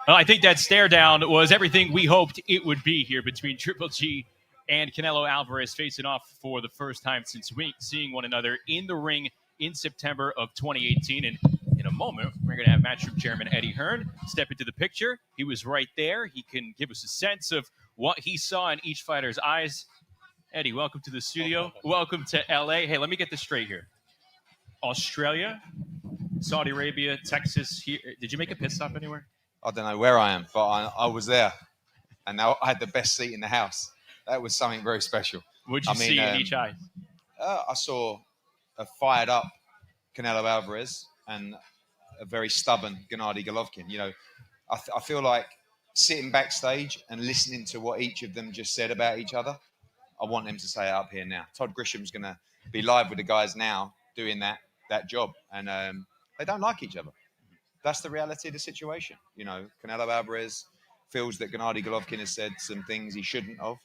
Well, I think that stare down was everything we hoped it would be here between Triple G and Canelo Alvarez facing off for the first time since seeing one another in the ring in September of 2018. And in a moment, we're going to have Matchroom Chairman Eddie Hearn step into the picture. He was right there. He can give us a sense of what he saw in each fighter's eyes. Eddie, welcome to the studio. Welcome to LA. Hey, let me get this straight here. Australia, Saudi Arabia, Texas. Here. Did you make a pit stop anywhere? I don't know where I am, but I was there, and I had the best seat in the house. That was something very special. What did you see in each eye? I saw a fired-up Canelo Alvarez and a very stubborn Gennady Golovkin. You know, I feel like sitting backstage and listening to what each of them just said about each other, I want them to say it up here now. Todd Grisham's going to be live with the guys now doing that job, and they don't like each other. That's the reality of the situation. You know, Canelo Alvarez feels that Gennady Golovkin has said some things he shouldn't have.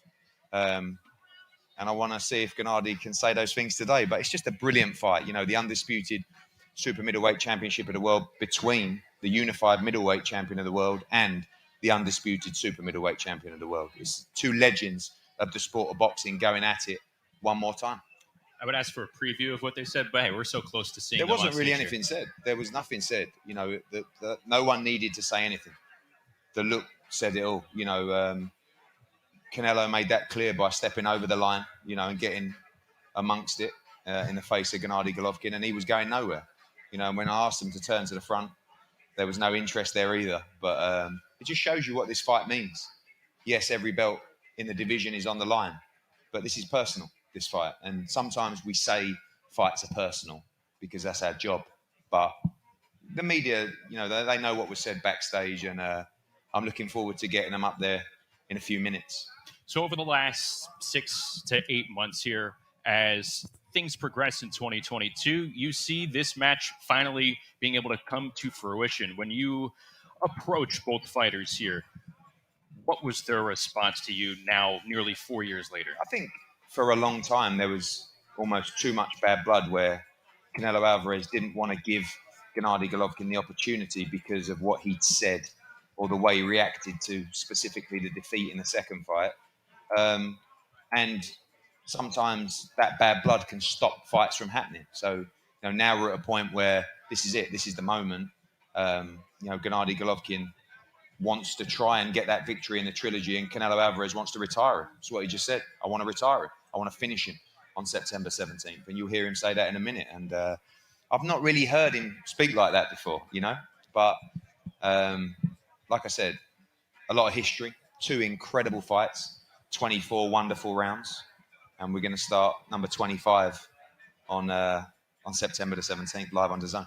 And I want to see if Gennady can say those things today. But it's just a brilliant fight. You know, the undisputed super middleweight championship of the world between the unified middleweight champion of the world and the undisputed super middleweight champion of the world. It's two legends of the sport of boxing going at it one more time. I would ask for a preview of what they said, but hey, we're so close to seeing. There wasn't really anything said. There was nothing said. You know, no one needed to say anything. The look said it all. You know, Canelo made that clear by stepping over the line, you know, and getting amongst it in the face of Gennady Golovkin, and he was going nowhere. You know, and when I asked him to turn to the front, there was no interest there either. But it just shows you what this fight means. Yes, every belt in the division is on the line, but this is personal. This fight, and sometimes we say fights are personal because that's our job, but the media, you know, they know what was said backstage, and I'm looking forward to getting them up there in a few minutes. So over the last 6 to 8 months here, as things progress in 2022, you see this match finally being able to come to fruition. When you approach both fighters here, what was their response to you now nearly 4 years later? I think for a long time, there was almost too much bad blood where Canelo Alvarez didn't want to give Gennady Golovkin the opportunity because of what he'd said or the way he reacted to specifically the defeat in the second fight. And sometimes that bad blood can stop fights from happening. So, you know, now we're at a point where this is it. This is the moment. You know, Gennady Golovkin wants to try and get that victory in the trilogy, and Canelo Alvarez wants to retire him. That's what he just said. I want to retire him. I want to finish him on September 17th. And you'll hear him say that in a minute. And I've not really heard him speak like that before, you know. But like I said, a lot of history, 2 incredible fights, 24 wonderful rounds, and we're going to start number 25 on September the 17th, live on DAZN.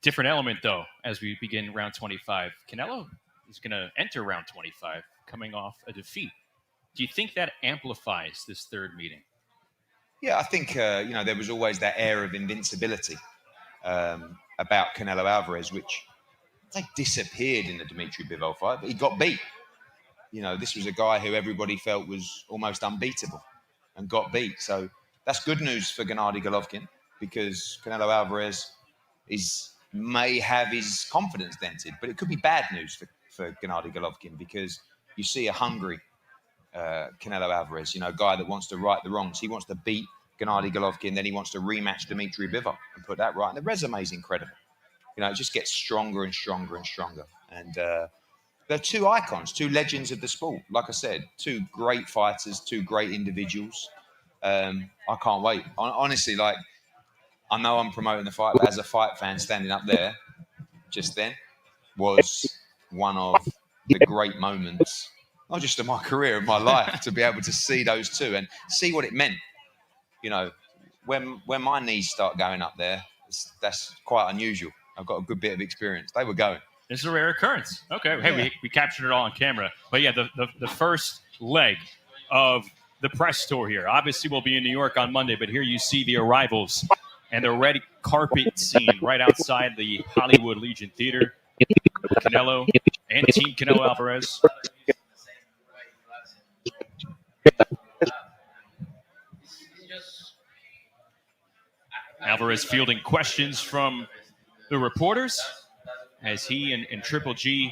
Different element, though, as we begin round 25. Canelo is going to enter round 25 coming off a defeat. Do you think that amplifies this third meeting? Yeah, I think, there was always that air of invincibility about Canelo Alvarez, which disappeared in the Dimitri Bivol fight, but he got beat. This was a guy who everybody felt was almost unbeatable and got beat. So that's good news for Gennady Golovkin, because Canelo Alvarez may have his confidence dented, but it could be bad news for Gennady Golovkin, because you see a hungry Canelo Alvarez, a guy that wants to right the wrongs. He wants to beat Gennady Golovkin, then he wants to rematch Dimitri Bivol and put that right. And the resume is incredible. It just gets stronger and stronger and stronger. And they're 2 icons, 2 legends of the sport. Like I said, 2 great fighters, 2 great individuals. I can't wait. Honestly, I know I'm promoting the fight, but as a fight fan, standing up there just then was one of the great moments, not just of my career, of my life, to be able to see those 2 and see what it meant. When my knees start going up there, that's quite unusual. I've got a good bit of experience. They were going. This is a rare occurrence. Okay. Hey, we captured it all on camera. But yeah, the first leg of the press tour here. Obviously, we'll be in New York on Monday, but here you see the arrivals and the red carpet scene right outside the Hollywood Legion Theater. Canelo and Team Canelo Alvarez. Alvarez fielding questions from the reporters as he and Triple G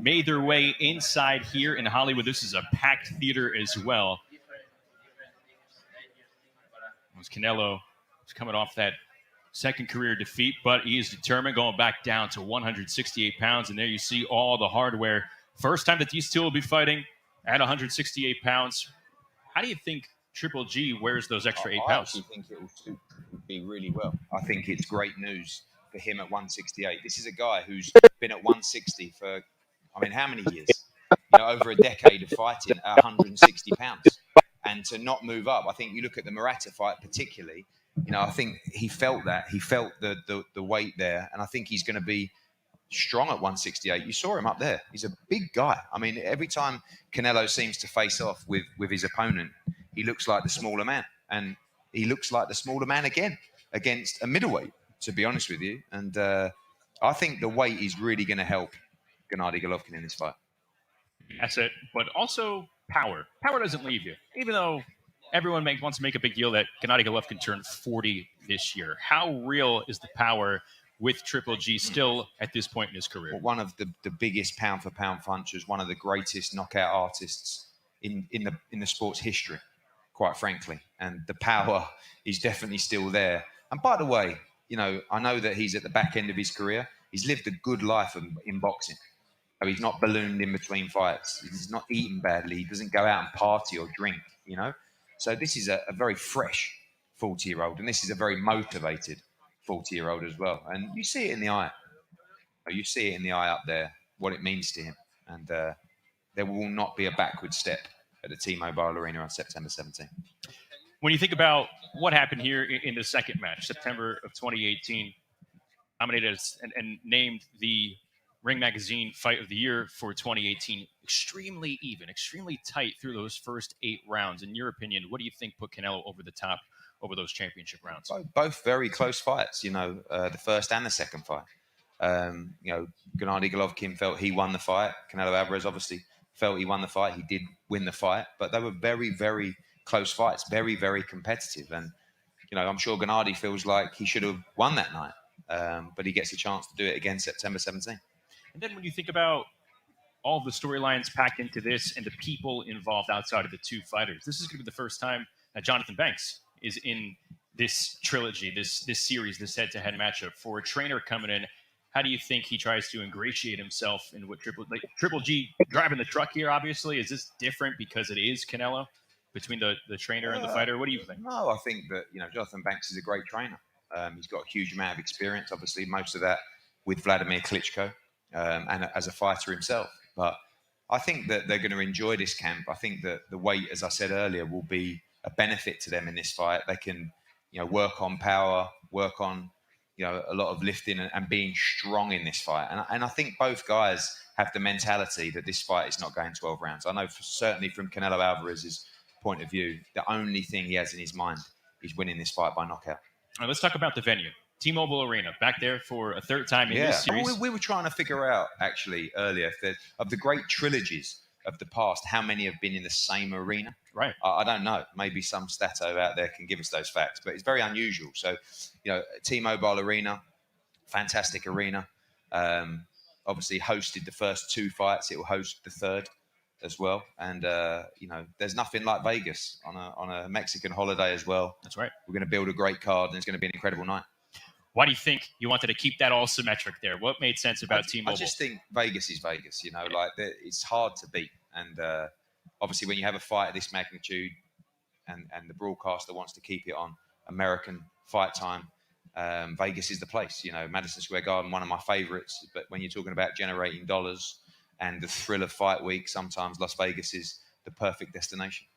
made their way inside here in Hollywood. This is a packed theater as well. As Canelo is coming off that second career defeat, but he is determined, going back down to 168 pounds. And there you see all the hardware. First time that these 2 will be fighting at 168 pounds. How do you think Triple G wears those extra 8 pounds? I actually think it will suit be really well. I think it's great news for him at 168. This is a guy who's been at 160 for, how many years? Over a decade of fighting at 160 pounds. And to not move up, I think you look at the Murata fight particularly, I think he felt that. He felt the weight there. And I think he's going to be strong at 168. You saw him up there. He's a big guy. Every time Canelo seems to face off with his opponent, he looks like the smaller man. And he looks like the smaller man again against a middleweight, to be honest with you. And I think the weight is really going to help Gennady Golovkin in this fight. That's it. But also power. Power doesn't leave you. Even though everyone wants to make a big deal that Gennady Golovkin turned 40 this year. How real is the power with Triple G still at this point in his career? Well, one of the biggest pound-for-pound punchers, one of the greatest knockout artists in the sport's history, quite frankly. And the power is definitely still there. And by the way, I know that he's at the back end of his career. He's lived a good life in boxing. So he's not ballooned in between fights. He's not eaten badly. He doesn't go out and party or drink, So this is a very fresh 40-year-old, and this is a very motivated 40-year-old as well. And you see it in the eye. You see it in the eye up there, what it means to him. And there will not be a backward step at the T-Mobile Arena on September 17th. When you think about what happened here in the second match, September of 2018, nominated and named the Ring Magazine Fight of the Year for 2018, extremely even, extremely tight through those first 8 rounds. In your opinion, what do you think put Canelo over the top over those championship rounds? Both very close fights, the first and the second fight. Gennady Golovkin felt he won the fight. Canelo Alvarez obviously felt he won the fight. He did win the fight, but they were very, very close fights, very, very competitive. And, I'm sure Gennady feels like he should have won that night, but he gets a chance to do it again September 17th. And then when you think about all of the storylines packed into this and the people involved outside of the 2 fighters, this is going to be the first time that Jonathan Banks is in this trilogy, this series, this head-to-head matchup. For a trainer coming in, how do you think he tries to ingratiate himself in what Triple G driving the truck here, obviously? Is this different because it is Canelo between the trainer and the fighter? What do you think? No, I think that, Jonathan Banks is a great trainer. He's got a huge amount of experience, obviously, most of that with Vladimir Klitschko and as a fighter himself. But I think that they're going to enjoy this camp. I think that the weight, as I said earlier, will be a benefit to them in this fight. They can, work on power, work on, a lot of lifting and being strong in this fight. And I think both guys have the mentality that this fight is not going 12 rounds. I know certainly from Canelo Alvarez's point of view, the only thing he has in his mind is winning this fight by knockout. All right, let's talk about the venue. T-Mobile Arena, back there for a third time in this series. We were trying to figure out, actually, earlier, of the great trilogies of the past, how many have been in the same arena. Right. I don't know. Maybe some stato out there can give us those facts, but it's very unusual. So, T-Mobile Arena, fantastic arena. Obviously hosted the first 2 fights. It will host the third as well. And, there's nothing like Vegas on a Mexican holiday as well. That's right. We're going to build a great card, and it's going to be an incredible night. Why do you think you wanted to keep that all symmetric there? What made sense about T-Mobile? I just think Vegas is Vegas, it's hard to beat. And obviously when you have a fight of this magnitude and the broadcaster wants to keep it on American fight time, Vegas is the place. Madison Square Garden, one of my favorites. But when you're talking about generating dollars and the thrill of fight week, sometimes Las Vegas is the perfect destination.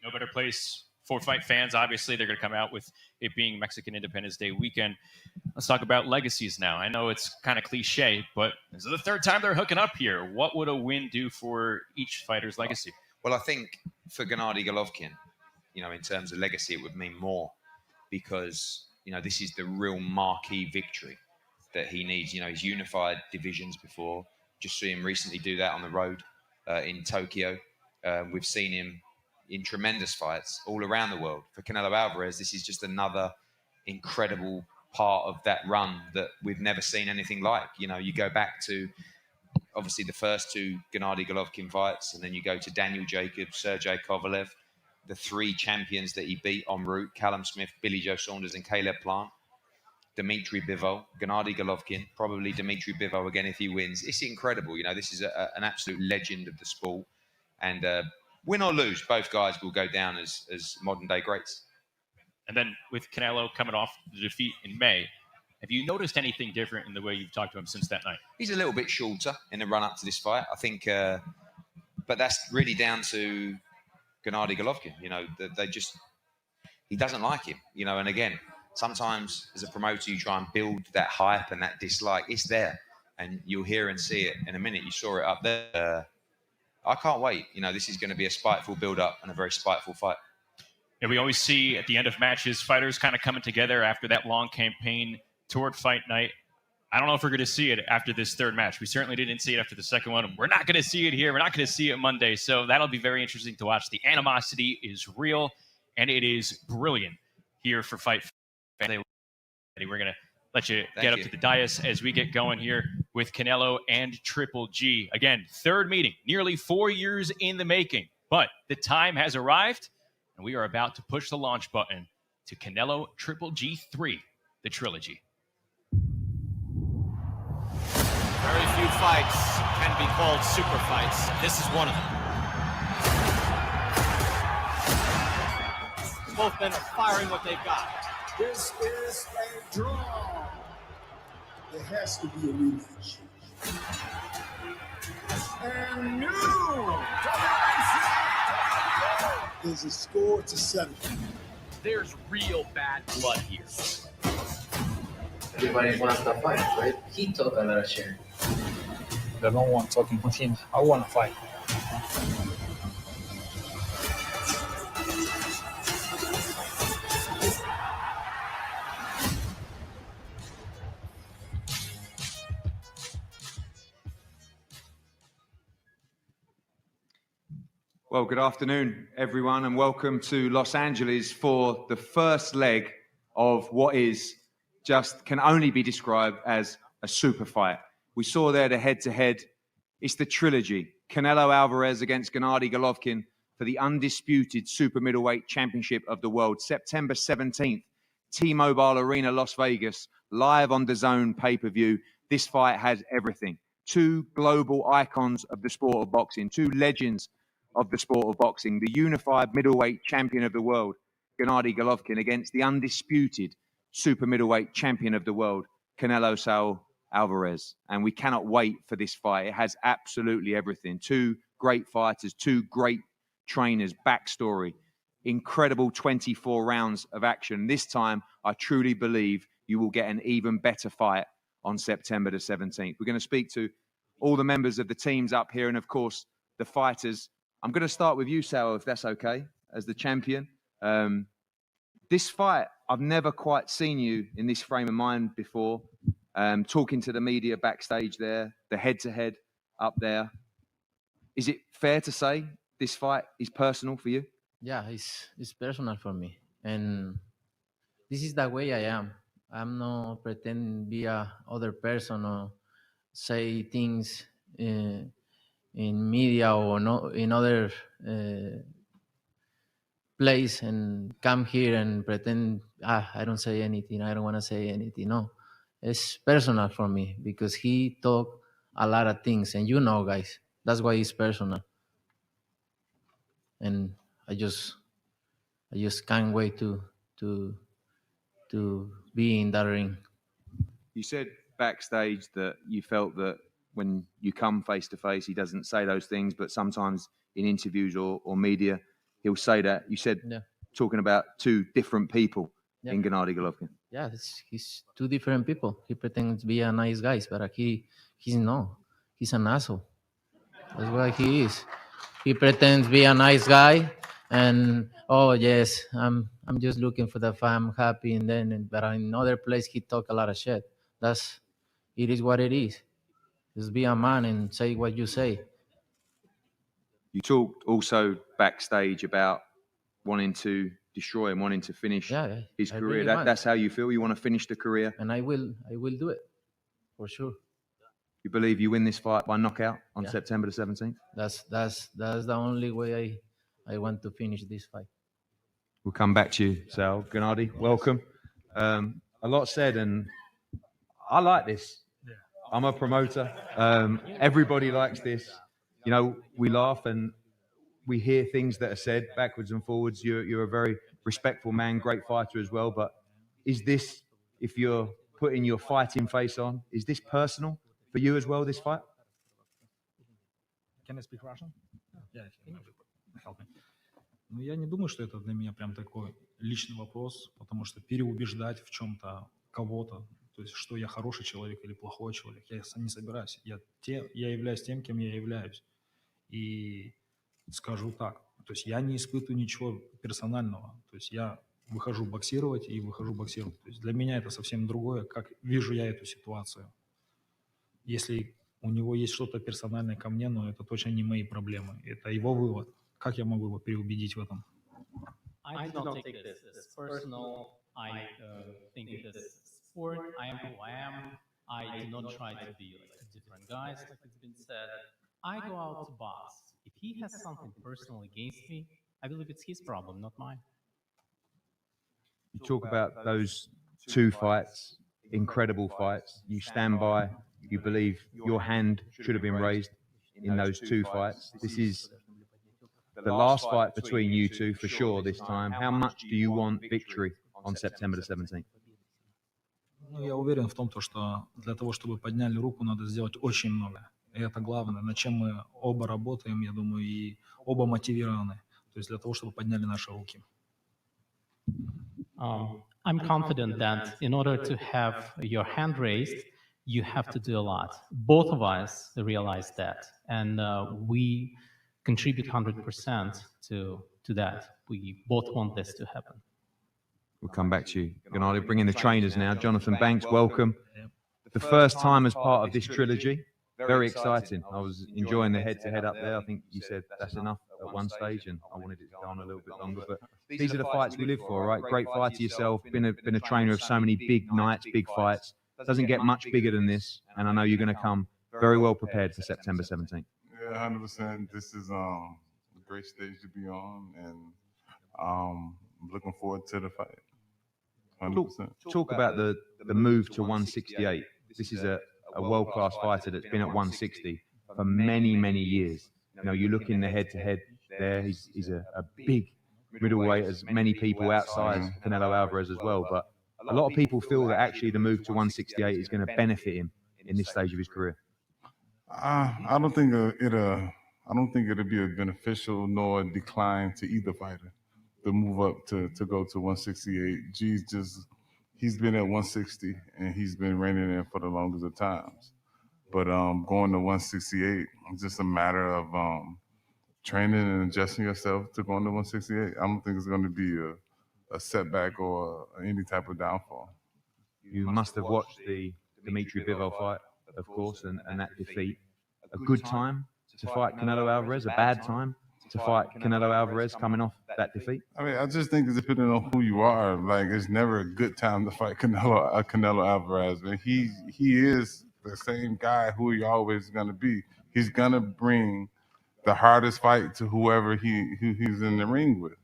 No better place for fight fans. Obviously, they're going to come out with it being Mexican Independence Day weekend. Let's talk about legacies now. I know it's kind of cliche, but this is the third time they're hooking up here. What would a win do for each fighter's legacy? Well, I think for Gennady Golovkin, in terms of legacy, it would mean more because, this is the real marquee victory that he needs. He's unified divisions before. Just saw him recently do that on the road in Tokyo. We've seen him in tremendous fights all around the world. For Canelo Alvarez, this is just another incredible part of that run that we've never seen anything like. You go back to, obviously, the first 2 Gennady Golovkin fights, and then you go to Daniel Jacobs, Sergey Kovalev, the 3 champions that he beat en route, Callum Smith, Billy Joe Saunders, and Caleb Plant, Dmitry Bivol, Gennady Golovkin, probably Dmitry Bivol again if he wins. It's incredible. This is an absolute legend of the sport. And win or lose, both guys will go down as modern-day greats. And then with Canelo coming off the defeat in May, have you noticed anything different in the way you've talked to him since that night? He's a little bit shorter in the run-up to this fight, I think. But that's really down to Gennady Golovkin. He doesn't like him. And again, sometimes as a promoter, you try and build that hype and that dislike. It's there, and you'll hear and see it in a minute. You saw it up there. I can't wait. This is going to be a spiteful build-up and a very spiteful fight. And we always see at the end of matches, fighters kind of coming together after that long campaign toward fight night. I don't know if we're going to see it after this third match. We certainly didn't see it after the second one. We're not going to see it here. We're not going to see it Monday. So that'll be very interesting to watch. The animosity is real, and it is brilliant here for Fight Fans. We're going to let you get up to the dais as we get going here with Canelo and Triple G. Again, third meeting, nearly 4 years in the making. But the time has arrived, and we are about to push the launch button to Canelo Triple G3, the trilogy. Very few fights can be called super fights. This is one of them. Both men are firing what they've got. This is a draw. There has to be a rematch. And new there's a score to settle. There's real bad blood here. Everybody wants to fight, right? He took a lot of shit. I don't want talking with him. I want to fight. Well, good afternoon, everyone, and welcome to Los Angeles for the first leg of what can only be described as a super fight. We saw there the head-to-head. It's the trilogy. Canelo Alvarez against Gennady Golovkin for the undisputed super middleweight championship of the world. September 17th, T-Mobile Arena, Las Vegas, live on DAZN pay-per-view. This fight has everything. 2 global icons of the sport of boxing, 2 legends of the sport of boxing, the unified middleweight champion of the world, Gennady Golovkin, against the undisputed super middleweight champion of the world, Canelo Saul Alvarez. And we cannot wait for this fight. It has absolutely everything. 2 great fighters, two great trainers, backstory, incredible 24 rounds of action. This time, I truly believe you will get an even better fight on September the 17th. We're going to speak to all the members of the teams up here and, of course, the fighters. I'm going to start with you, Sal, if that's okay, as the champion. This fight, I've never quite seen you in this frame of mind before. Talking to the media backstage there, the head-to-head up there. Is it fair to say this fight is personal for you? Yeah, it's personal for me, and this is the way I am. I'm not pretending to be a other person or say things in media or no, in other place and come here and pretend I don't say anything. I don't want to say anything. No, it's personal for me because he talk a lot of things, and you know, guys, that's why it's personal. And I just can't wait to be in that ring. You said backstage that you felt that when you come face to face, he doesn't say those things, but sometimes in interviews or media, he'll say that. You said talking about two different people in Gennady Golovkin. Yeah, he's two different people. He pretends to be a nice guy, but he's not. He's an asshole. That's what he is. He pretends to be a nice guy, and oh yes, I'm just looking for the fight. I'm happy, but in another place he talk a lot of shit. It is what it is. Just be a man and say what you say. You talked also backstage about wanting to destroy him, wanting to finish his career. Really That's how you feel. You want to finish the career, and I will do it for sure. You believe you win this fight by knockout on September the 17th? That's the only way I want to finish this fight. We'll come back to you, Sal. Gennady, welcome. A lot said, and I like this. I'm a promoter. Everybody likes this. You know, we laugh and we hear things that are said backwards and forwards. You're a very respectful man, great fighter as well. But is this, if you're putting your fighting face on, is this personal for you as well, this fight? Can I speak Russian? Yeah, help me. Ну, я не думаю, что это для меня прям такой личный вопрос, потому что переубеждать в чем-то кого-то, то есть что я хороший человек или плохой человек, я не собираюсь. Я являюсь тем, кем я являюсь. И скажу так, то есть я не испытываю ничего персонального, то есть я выхожу боксировать и выхожу боксировать. То есть для меня это совсем другое, как вижу я эту ситуацию. Если у него есть что-то персональное ко мне, но это точно не мои проблемы, это его вывод. Как я могу его переубедить в этом? I do not take this as personal. I think it is sport. I am who I am. I do not try to be like different guys, like it's been said. I go out to box. If he has something personal against me, I believe it's his problem, not mine. You talk about those two fights, incredible fights. You stand by, you believe your hand should have been raised in those two fights. This is the last fight between you two for sure this time. How much do you want victory on September the 17th? Ну, я уверен в том, что для того, чтобы подняли руку, надо сделать очень много. И это главное, над чем мы оба работаем, я думаю, и оба мотивированы. То есть для того, чтобы подняли наши руки. I'm confident that in order to have your hand raised, you have to do a lot. Both of us realize that, and we contribute 100% to that. We both want this to happen. We'll come back to you. Gennady, bring in the trainers now. Jonathan Banks, welcome. The first time as part of this trilogy. Very exciting. I was enjoying the head-to-head up there. I think you said that's enough at one stage, and I wanted it to go on a little bit longer. But these are the fights we live for, right? Great fighter yourself. Been a trainer of so many big nights, big fights. Doesn't get much bigger than this, and I know you're going to come very well prepared for September 17th. Yeah, 100%. This is a great stage to be on, and I'm looking forward to the fight. 100%. Talk about the move to 168. This is a world-class fighter that's been at 160 for many, many years. You know, you look in the head-to-head there, he's a big middleweight, as many people outside Canelo Alvarez as well. But a lot of people feel that actually the move to 168 is going to benefit him in this stage of his career. I don't think it'll I don't think it'll be a beneficial nor a decline to either fighter to move up to go to 168. He's been at 160 and he's been reigning in for the longest of times. But going to 168, it's just a matter of training and adjusting yourself to going to 168. I don't think it's going to be a setback or any type of downfall. You must have watched the Dmitry Bivol fight, of course, and that defeat. A good time to fight Canelo Alvarez, a bad time to fight Canelo Alvarez coming off that defeat? I mean, I just think it's depending on who you are. Like, it's never a good time to fight Canelo Alvarez. Man, he is the same guy who he always going to be. He's going to bring the hardest fight to whoever he's in the ring with.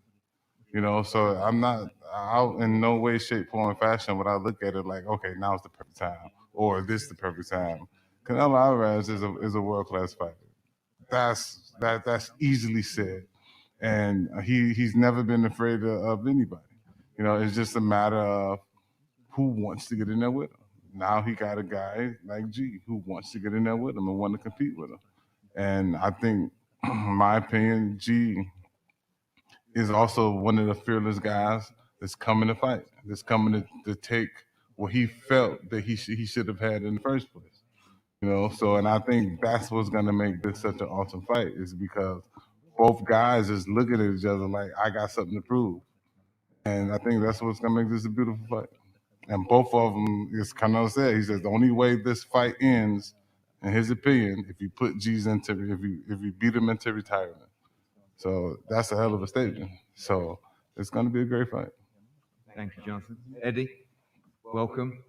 You know, so I'm not out in no way, shape, form, or fashion would I look at it like, okay, now's the perfect time, or this is the perfect time. Canelo Alvarez is a world-class fighter. That's easily said, and he's never been afraid of anybody. You know, it's just a matter of who wants to get in there with him. Now he got a guy like G who wants to get in there with him and want to compete with him, and I think, in my opinion, G is also one of the fearless guys that's coming to fight, that's coming to take what he felt that he should have had in the first place. You know, so, and I think that's what's going to make this such an awesome fight, is because both guys is looking at each other like, I got something to prove. And I think that's what's going to make this a beautiful fight. And both of them, as Canelo said, he says the only way this fight ends, in his opinion, if you put G's into, if you beat him into retirement. So that's a hell of a statement. So it's going to be a great fight. Thank you, Jonathan. Eddie, welcome.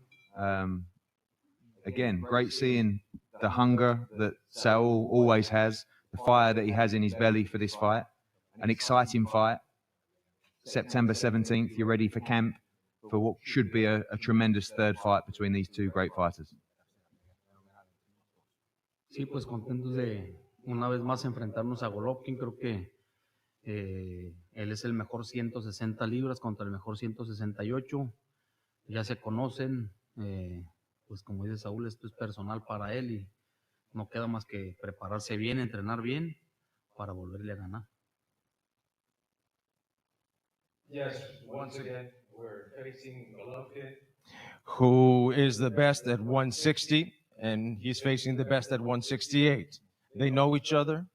Again, great seeing the hunger that Saul always has, the fire that he has in his belly for this fight. An exciting fight. September 17th, you're ready for camp for what should be a tremendous third fight between these two great fighters. Sí, pues contentos de una vez más enfrentarnos a Golovkin. Creo que él es el mejor 160 libras contra el mejor 168. Ya se conocen. Pues como dice Saúl, esto es personal para él y no queda más que prepararse bien, entrenar bien para volverle a ganar. Yes, once again, we're facing Golovkin, who is the best at 160, and he's facing the best at 168. They know each other.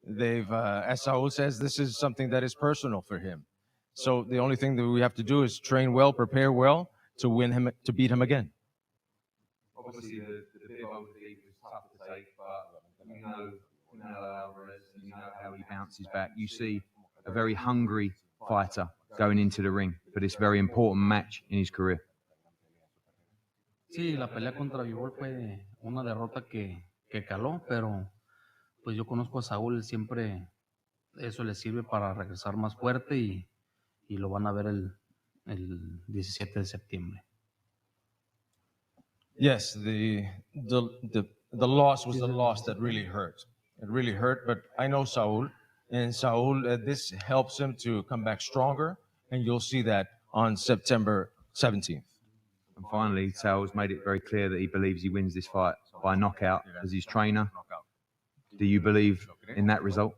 They've, as Saul says, this is something that is personal for him. So the only thing that we have to do is train well, prepare well to win him, to beat him again. Obviously, the Bivol defeat was tough to take, but you know Canelo Alvarez, you know how he bounces back. You see a very hungry fighter going into the ring for this very important match in his career. Sí, la pelea contra Bivol fue una derrota que caló, pero pues yo conozco a Saúl, siempre eso le sirve para regresar más fuerte y lo van a ver el 17 de septiembre. Yes, the loss was the loss that really hurt. It really hurt, but I know Saul, and Saul, this helps him to come back stronger, and you'll see that on September 17th. And finally, Saul's made it very clear that he believes he wins this fight by knockout as his trainer. Do you believe in that result?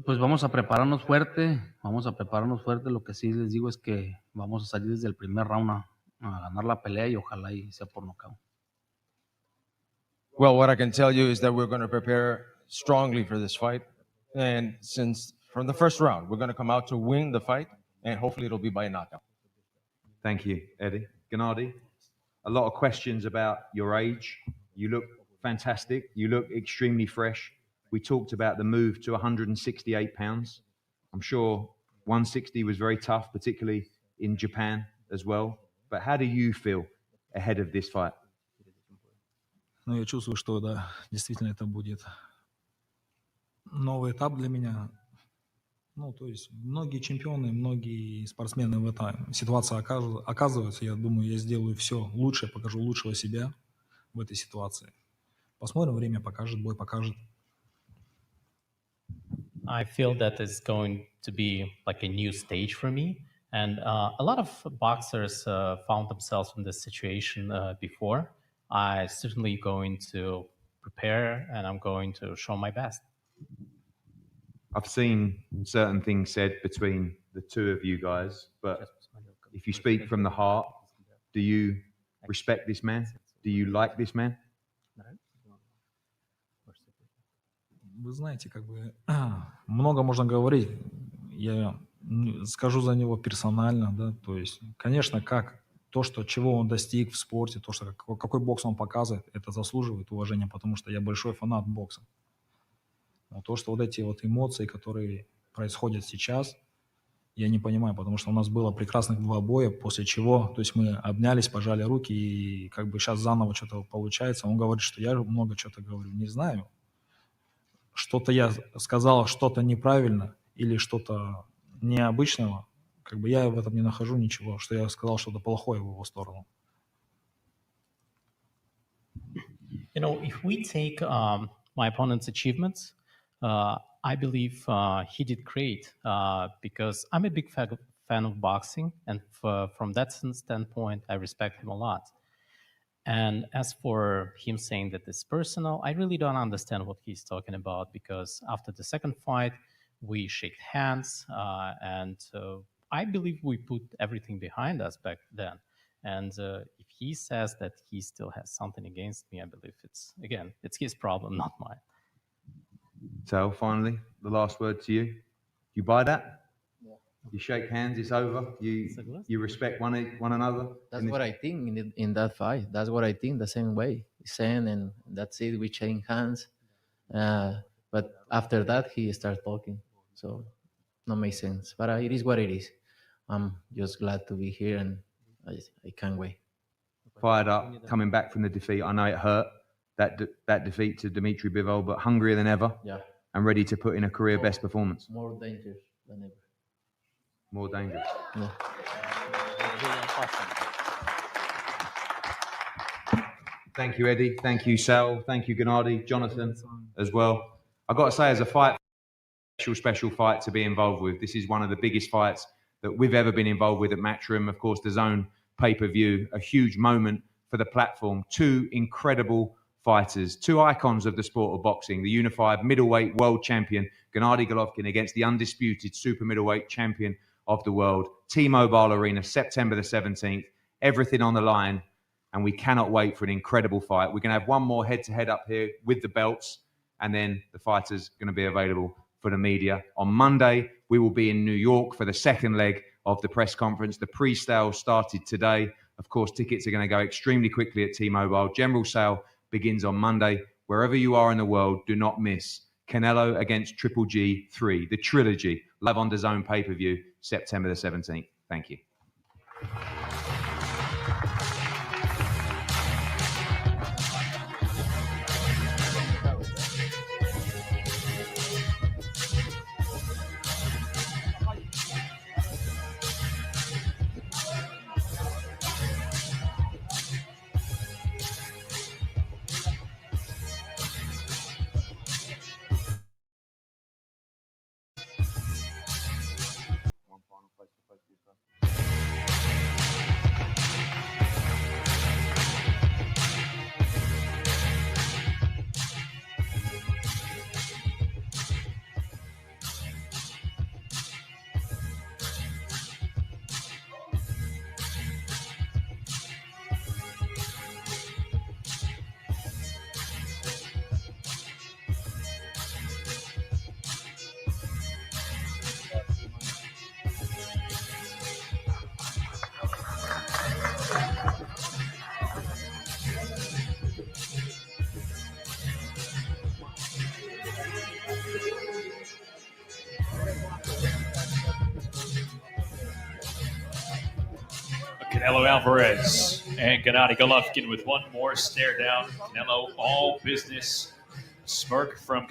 Pues vamos a prepararnos fuerte. Lo que sí les digo es que vamos a salir desde el primer round a ganar la pelea y ojalá y sea por nocaut. Well, what I can tell you is that we're going to prepare strongly for this fight. And since from the first round, we're going to come out to win the fight, and hopefully it'll be by knockout. Thank you, Eddie. Gennady, a lot of questions about your age. You look fantastic. You look extremely fresh. We talked about the move to 168 pounds. I'm sure 160 was very tough, particularly in Japan as well. But how do you feel ahead of this fight? Ну, я чувствую, что да, действительно это будет новый этап для меня. Ну, то есть многие чемпионы, многие спортсмены в этой ситуации оказываются. Я думаю, я сделаю все лучше, покажу лучшего себя в этой ситуации. Посмотрим, время покажет, бой покажет. I feel that it's going to be like a new stage for me. And a lot of boxers found themselves in this situation before. I'm certainly going to prepare and I'm going to show my best. I've seen certain things said between the two of you guys, but if you speak from the heart, do you respect this man? Do you like this man? Вы знаете, как бы много можно говорить. Я скажу за него персонально, да, то есть, конечно, чего он достиг в спорте, то, что какой бокс он показывает, это заслуживает уважения, потому что я большой фанат бокса. Но то, что вот эти вот эмоции, которые происходят сейчас, я не понимаю, потому что у нас было прекрасных 2 боя, после чего, то есть мы обнялись, пожали руки, и как бы сейчас заново что-то получается. Он говорит, что я много что-то говорю. Не знаю. Что-то я сказал, что-то неправильно или что-то необычного, как бы я в этом не нахожу ничего, что я сказал что-то плохое в его сторону. You know, if we take my opponent's achievements, I believe he did great because I'm a big fan of boxing, and from that standpoint, I respect him a lot. And as for him saying that it's personal, I really don't understand what he's talking about because after the second fight, we shake hands, and I believe we put everything behind us back then. And if he says that he still has something against me, I believe it's his problem, not mine. So finally, the last word to you. Do you buy that? Yeah. You shake hands, it's over. You respect one another. That's what I think in that fight. That's what I think the same way. He's saying, and that's it. We shake hands. But after that, he starts talking. So no makes sense. But it is what it is. I'm just glad to be here, and I can't wait. Fired up, coming back from the defeat. I know it hurt, that defeat to Dimitri Bivol, but hungrier than ever. Yeah. And ready to put in a career best performance. More dangerous than ever. More dangerous. Yeah. Thank you, Eddie. Thank you, Sal. Thank you, Gennady, Jonathan, as well. I've got to say, as a fight, special fight to be involved with. This is one of the biggest fights that we've ever been involved with at Matchroom. Of course, the Zone pay-per-view, a huge moment for the platform. 2 incredible fighters, 2 icons of the sport of boxing, the unified middleweight world champion, Gennady Golovkin, against the undisputed super middleweight champion of the world. T-Mobile Arena, September the 17th. Everything on the line, and we cannot wait for an incredible fight. We're going to have one more head-to-head up here with the belts, and then the fighters are going to be available for the media. On Monday, we will be in New York for the second leg of the press conference. The pre-sale started today. Of course, tickets are going to go extremely quickly at T-Mobile. General sale begins on Monday. Wherever you are in the world, do not miss Canelo against Triple G 3, the trilogy, live on the Zone pay-per-view, September the 17th. Thank you. Canelo Alvarez and Gennady Golovkin with one more stare down. Canelo all business. Smirk from